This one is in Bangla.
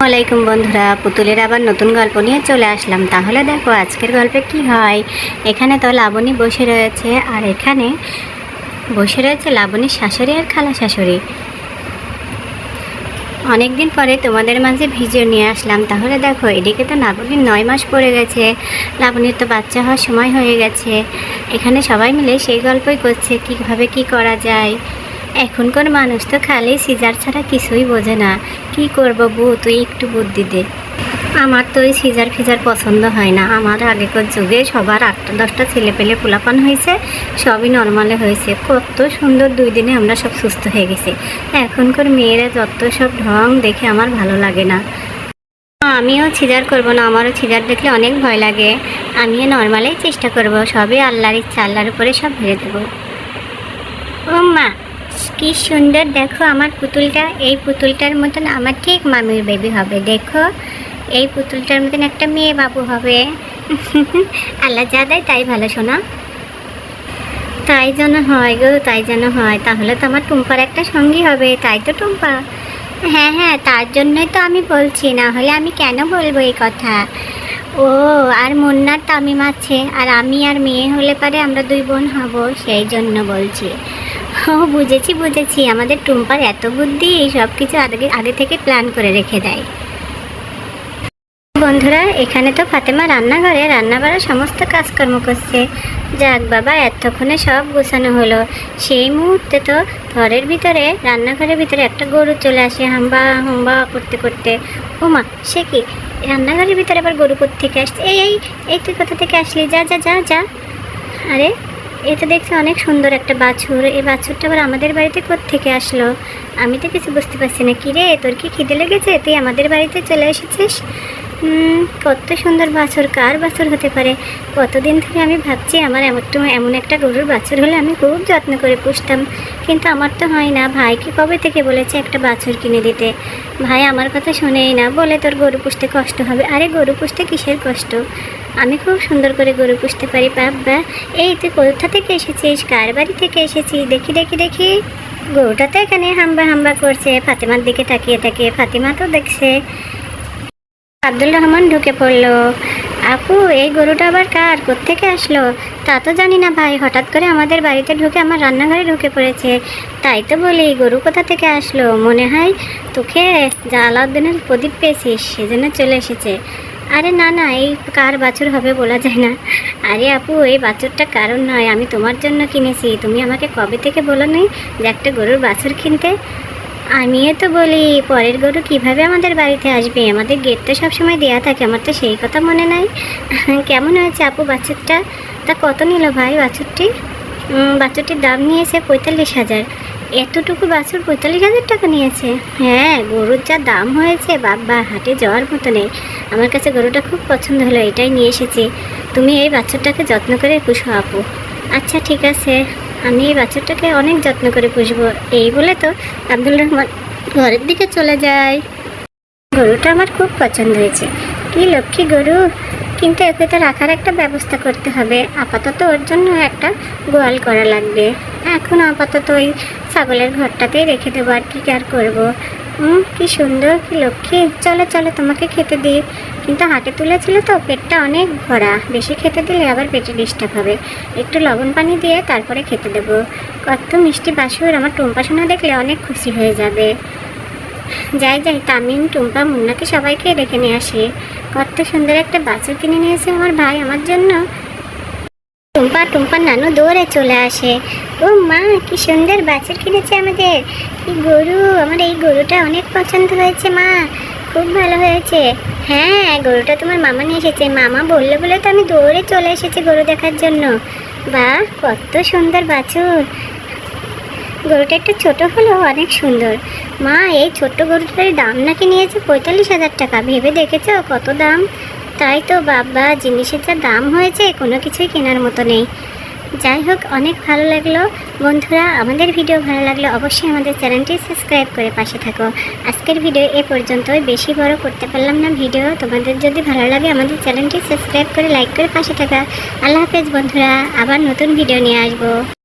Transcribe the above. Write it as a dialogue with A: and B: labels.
A: আসসালামাইকুম বন্ধুরা, পুতুলের আবার নতুন গল্প নিয়ে চলে আসলাম। তাহলে দেখো আজকের গল্পে কি হয়। এখানে তো লাবণী বসে রয়েছে, আর এখানে বসে রয়েছে লাবণীর শাশুড়ি আর খালা শাশুড়ি। অনেকদিন পরে তোমাদের মাঝে ভিডিও নিয়ে আসলাম। তাহলে দেখো এদিকে তো লাবণীর 9 মাস পড়ে গেছে, লাবণীর তো বাচ্চা হওয়ার সময় হয়ে গেছে। এখানে সবাই মিলে সেই গল্পই করছে কীভাবে কি করা যায়। এখনকার মানুষ তো খালি সিজার ছাড়া কিছুই বোঝে না। কি করব বউ, তুই একটু বুদ্ধি দে। আমার তো ওই সিজার ফিজার পছন্দ হয় না। আমার আগেকার যুগে সবার 8-10টা ছেলে পেলে পোলাপান হয়েছে, সবই নর্মালে হয়েছে। কত সুন্দর 2 দিনে আমরা সব সুস্থ হয়ে গেছি। এখনকার মেয়েরা যত সব ঢং দেখে আমার ভালো লাগে না। আমিও সিজার করব না, আমারও সিজার দেখলে অনেক ভয় লাগে। আমিও নর্মালেই চেষ্টা করব, সবই আল্লাহর ইচ্ছা, আল্লাহর উপরে সব ভেড়ে দেবো। ও মা, কি সুন্দর দেখো আমার পুতুলটা। এই পুতুলটার মতন আমার ঠিক মামির বেবি হবে। দেখো এই পুতুলটার মতন একটা মেয়ে বাবু হবে। আল্লাহ যা দেয় তাই ভালো, শোনা। তাই যেন হয় গো, তাই যেন হয়। তাহলে তো আমার টুম্পার একটা সঙ্গী হবে, তাই তো টুম্পা? হ্যাঁ হ্যাঁ, তার জন্যই তো আমি বলছি, না হলে আমি কেন বলবো এই কথা। ও আর মুন্নার তামিম আছে, আর আমি আর মেয়ে হলে পারে আমরা 2 বোন হব, সেই জন্য বলছি। ও বুঝেছি বুঝেছি, আমাদের টুম্পার এত বুদ্ধি, সব কিছু আগে থেকে প্ল্যান করে রেখে দেয়। বন্ধুরা, এখানে তো ফাতেমা রান্নাঘরে রান্নাবাড়ার সমস্ত কাজকর্ম করছে। যাক বাবা, এতক্ষণে সব গোছানো হলো। সেই মুহূর্তে তো রান্নাঘরের ভিতরে একটা গরু চলে আসে হাম্বা হাম্বা করতে করতে। ও মা, সে কি রান্নাঘরের ভিতরে আবার গরু থেকে আসছে? এই এই এই তুই কোথা থেকে আসলি? যা যা যা যা। আরে এটা দেখছি অনেক সুন্দর একটা বাছুর। এই বাছুরটা আবার আমাদের বাড়িতে থেকে আসলো? আমি তো কিছু বুঝতে পারছি না। কি রে, তোর কি খিদে লেগেছে? তুই আমাদের বাড়িতে চলে এসেছিস? কত সুন্দর বাছুর। কার বাছুর হতে পারে? কতদিন থেকে আমি ভাবছি আমার এমন একটা গরুর বাছুর হলে আমি খুব যত্ন করে পুষতাম, কিন্তু আমার তো হয় না। ভাইকে কবে থেকে বলেছে একটা বাছুর কিনে দিতে, ভাই আমার কথা শোনেই না, বলে তোর গরু পুষতে কষ্ট হবে। আরে গরু পুষতে কিসের কষ্ট? আমি খুব সুন্দর করে গরু পুষতে পারি বাবা। এই তুই কোথা থেকে এসেছিস? কার বাড়ি থেকে এসেছিস? দেখি দেখি দেখি। গরুটা তো এখানে হাম্বা হাম্বা করছে। ফাতেমার দিকে তাকিয়ে থাকে। ফাতেমা তো দেখছে। আব্দুল রহমান ঢুকে পড়লো। আপু, এই গরুটা আবার কার? কোত্থেকে আসলো? তা তো জানি না ভাই, হঠাৎ করে আমাদের বাড়িতে ঢুকে আমার রান্নাঘরে ঢুকে পড়েছে। তাই তো বলি, গরু কোথা থেকে আসলো? মনে হয় তোকে জালাউদ্দিনের প্রদীপ পেয়েছিস, সেজন্য চলে এসেছে। আরে না না, এই কার বাছুর হবে বলা যায় না। আরে আপু, এই বাছুরটা কারণ নয়, আমি তোমার জন্য কিনেছি। তুমি আমাকে কবে থেকে বলো নি যে একটা গরুর বাছুর কিনতে? আমিও তো বলি, পরের গরু কিভাবে আমাদের বাড়িতে আসবে? আমাদের গেট তো সবসময় দেওয়া থাকে, আমার তো সেই কথা মনে নাই। কেমন হয়েছে আপু বাছুরটা? তা কত নিল ভাই বাছুরটি? বাছুরটির দাম নিয়েছে 45,000। এতটুকু বাছুর 45,000 টাকা নিয়েছে? হ্যাঁ, গরুর যা দাম হয়েছে বাবা, হাটে যাওয়ার মতো নেই। আমার কাছে গরুটা খুব পছন্দ হলো, এটাই নিয়ে এসেছি। তুমি এই বাছুরটাকে যত্ন করে পুষো আপু। আচ্ছা ঠিক আছে, আমি এই বাছুরটাকে অনেক যত্ন করে পুষবো। এই বলে তো আব্দুল রহমান ঘরের দিকে চলে যায়। গরুটা আমার খুব পছন্দ হয়েছে, কি লক্ষ্মী গরু। কিন্তু একে তো রাখার একটা ব্যবস্থা করতে হবে। আপাতত ওর জন্য একটা গোয়াল করা লাগবে। এখন আপাতত ওই ছাগলের ঘরটাতেই রেখে দেবো, আর কি আর করবো। কি সুন্দর, কি লক্ষ্মী। চলো চলো, তোমাকে খেতে দিই। কিন্তু হাটে তুলেছিল তো, পেটটা অনেক ভরা, বেশি খেতে দিলে আবার পেটে ডিস্টার্ব হবে। একটু লবণ পানি দিয়ে তারপরে খেতে দেবো। কত মিষ্টি বাছুর, আমার টুম্পা সোনা দেখলে অনেক খুশি হয়ে যাবে। যাই যাই, তামিম, টুম্পা, মুন্নাকে সবাইকে ডেকে নিয়ে আসি। কত সুন্দর একটা বাছুর কিনে নিয়েছে আমার ভাই আমার জন্য। টুম্পার নানু দৌড়ে চলে আসে। ও মা, কি সুন্দর বাছুর কিনেছে আমাদের। কি গরু, আমার এই গরুটা অনেক পছন্দ হয়েছে মা, খুব ভালো হয়েছে। হ্যাঁ, গরুটা তোমার মামা নিয়ে এসেছে, মামা বললো বলে তো আমি দৌড়ে চলে এসেছি গরু দেখার জন্য। বাহ, কত সুন্দর বাছুর। গরুটা একটু ছোট হলেও অনেক সুন্দর। মা, এই ছোট্ট গরুটার দাম নাকি নিয়েছে 45,000 টাকা। ভেবে দেখেছো কত দাম? তাই তো বাবা, জিনিসের যা দাম হয়েছে কোনো কিছুই কেনার মতো নেই। যাই হোক, অনেক ভালো লাগলো বন্ধুরা। আমাদের ভিডিও ভালো লাগলে অবশ্যই আমাদের চ্যানেলটি সাবস্ক্রাইব করে পাশে থাকো। আজকের ভিডিও এ পর্যন্তই, বেশি বড় করতে পারলাম না ভিডিও। তোমাদের যদি ভালো লাগে আমাদের চ্যানেলটি সাবস্ক্রাইব করে লাইক করে পাশে থাকা। আল্লাহ হাফেজ বন্ধুরা, আবার নতুন ভিডিও নিয়ে আসবো।